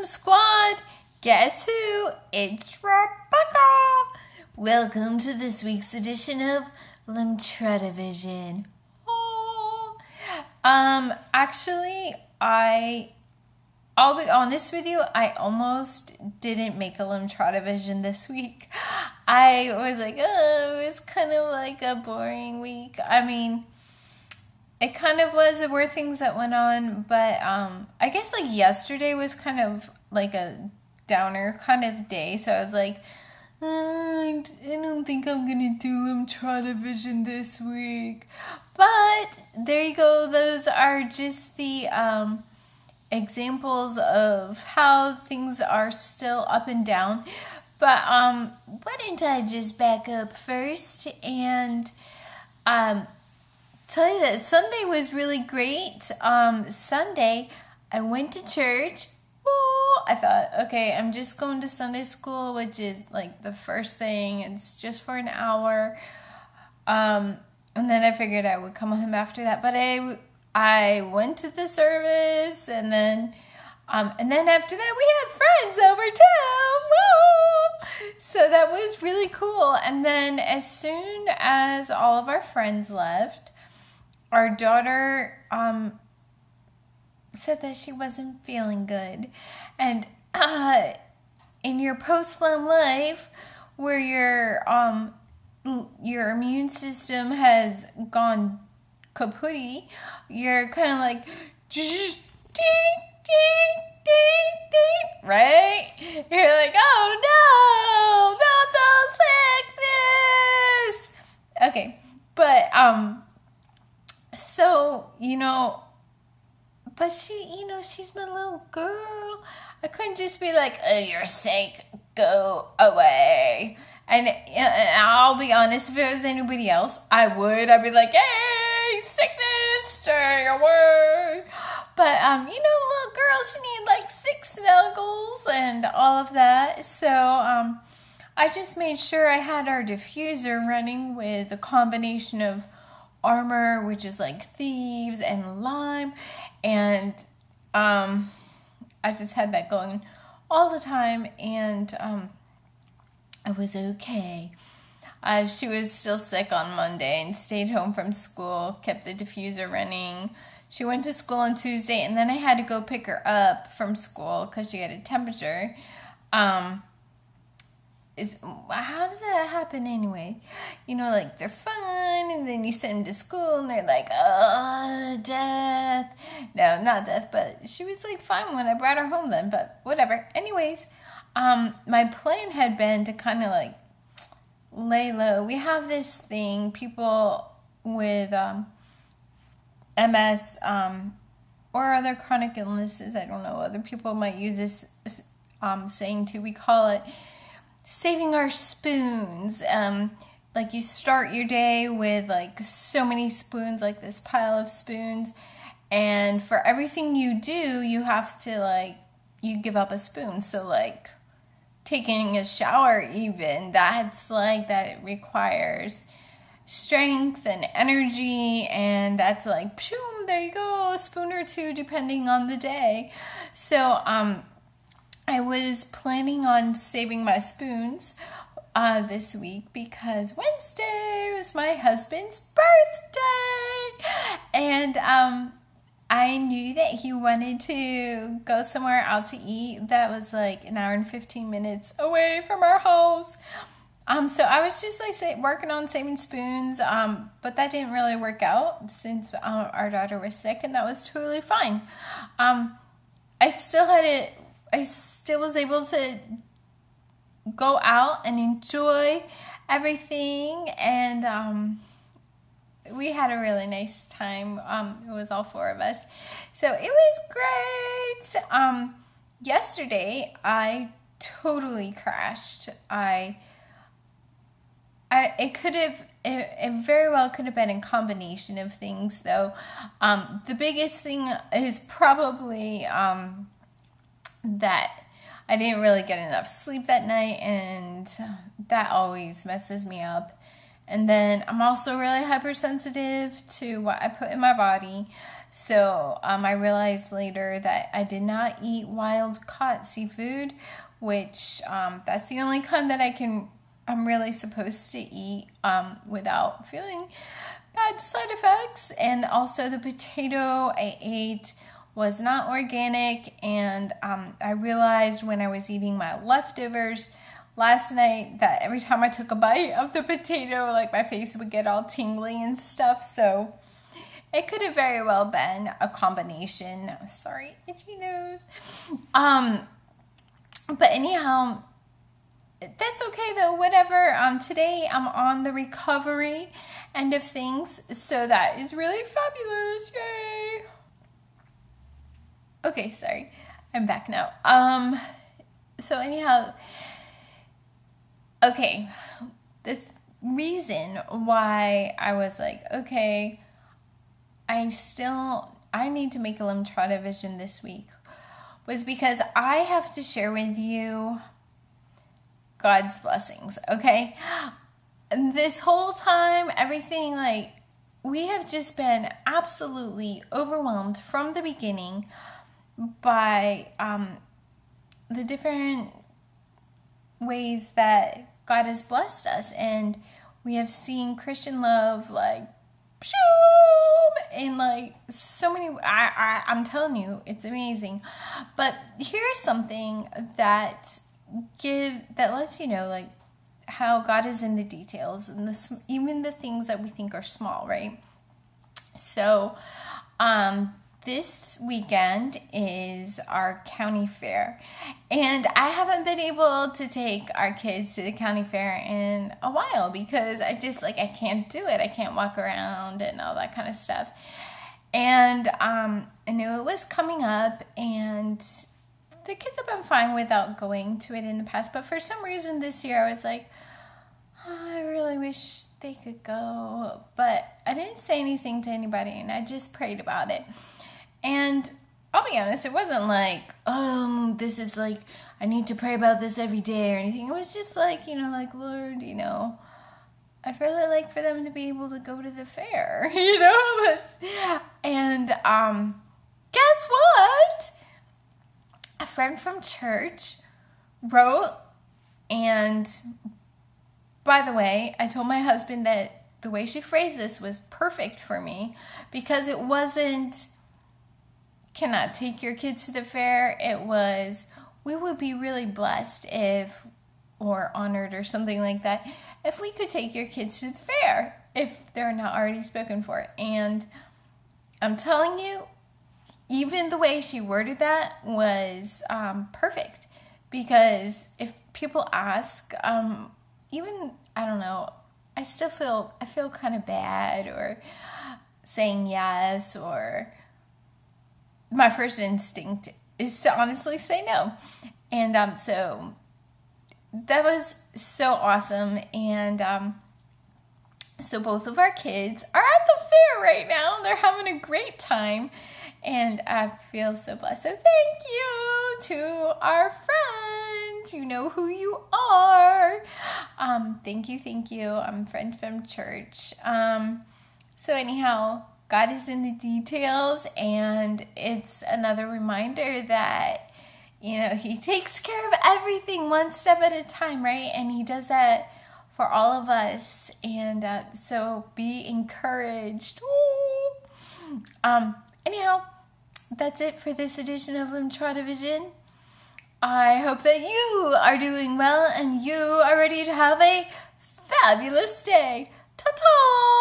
Squad! Guess who? It's Rebecca! Welcome to this week's edition of LemtradaVision. Oh. Actually, I'll be honest with you, I almost didn't make a LemtradaVision this week. I was like, it was kind of like a boring week. I mean, it kind of was. There were things that went on, but I guess like yesterday was kind of like a downer kind of day. So I was like, I don't think I'm gonna do LemtradaVision this week. But there you go. Those are just the examples of how things are still up and down. But why don't I just back up first and tell you that Sunday was really great. Sunday, I went to church. Oh, I thought, okay, I'm just going to Sunday school, which is like the first thing. It's just for an hour. And then I figured I would come home after that. But I went to the service, and then after that we had friends over too. Woo! So that was really cool. And then as soon as all of our friends left, our daughter said that she wasn't feeling good. And in your post-lem life, where your immune system has gone kapooty, you're kind of like, ding, ding, ding, ding, right? You're like, oh no, not the sickness. Okay, but so, but she's my little girl. I couldn't just be like, oh, you're sick, go away. And I'll be honest, if it was anybody else, I'd be like, hey, sickness, stay away. But, little girls, she need like 6 snuggles and all of that. So, I just made sure I had our diffuser running with a combination of armor, which is like thieves, and lime. And, I just had that going all the time. And, I was okay. She was still sick on Monday and stayed home from school, kept the diffuser running. She went to school on Tuesday, and then I had to go pick her up from school because she had a temperature. How does that happen anyway? Like they're fine, and then you send them to school, and they're like, oh, death. No, not death, but she was like fine when I brought her home then, but whatever. Anyways, my plan had been to kind of like lay low. We have this thing, people with MS or other chronic illnesses, I don't know, other people might use this saying too. We call it saving our spoons. Like you start your day with like so many spoons, like this pile of spoons, and for everything you do, you have to you give up a spoon. So like taking a shower, even that requires strength and energy, and that's like, pshoom, there you go, a spoon or two depending on the day. So I was planning on saving my spoons this week because Wednesday was my husband's birthday, and I knew that he wanted to go somewhere out to eat that was like an hour and 15 minutes away from our house. So I was just working on saving spoons, but that didn't really work out since our daughter was sick, and that was totally fine. I still was able to go out and enjoy everything, and we had a really nice time. It was all 4 of us. So it was great. Yesterday, I totally crashed. It very well could have been a combination of things, though. The biggest thing is probably that I didn't really get enough sleep that night, and that always messes me up. And then I'm also really hypersensitive to what I put in my body. So I realized later that I did not eat wild caught seafood, which that's the only kind that I'm really supposed to eat without feeling bad side effects. And also the potato I ate was not organic, and I realized when I was eating my leftovers last night that every time I took a bite of the potato, like my face would get all tingly and stuff. So it could have very well been a combination. Sorry, itchy nose. But anyhow, that's okay though, whatever. Today I'm on the recovery end of things, so that is really fabulous. Yay! Okay, sorry. I'm back now. So anyhow, okay, the reason why I was like, okay, I need to make a LemtradaVision this week was because I have to share with you God's blessings, okay? And this whole time, everything, like, we have just been absolutely overwhelmed from the beginning by the different ways that God has blessed us. And we have seen Christian love, like, in like so many, I'm telling you, it's amazing. But here's something that lets you know, like, how God is in the details, and even the things that we think are small, right? So this weekend is our county fair, and I haven't been able to take our kids to the county fair in a while because I can't do it. I can't walk around and all that kind of stuff. And I knew it was coming up, and the kids have been fine without going to it in the past, but for some reason this year I was like, I really wish they could go, but I didn't say anything to anybody, and I just prayed about it. And I'll be honest, it wasn't like, this is like, I need to pray about this every day or anything. It was just like, like, Lord, I'd really like for them to be able to go to the fair, And guess what? A friend from church wrote, and by the way, I told my husband that the way she phrased this was perfect for me, because it wasn't, cannot take your kids to the fair. It was, we would be really blessed if, or honored or something like that, if we could take your kids to the fair, if they're not already spoken for. And I'm telling you, even the way she worded that was perfect, because if people ask, even, I don't know, I feel kind of bad or saying yes, or my first instinct is to honestly say no. And so that was so awesome. And so both of our kids are at the fair right now. They're having a great time, and I feel so blessed. So thank you to our friends. You know who you are. Thank you. I'm a friend from church. So anyhow, God is in the details, and it's another reminder that, He takes care of everything one step at a time, right? And He does that for all of us. And so be encouraged. Anyhow, that's it for this edition of LemtradaVision. I hope that you are doing well and you are ready to have a fabulous day. Ta-ta!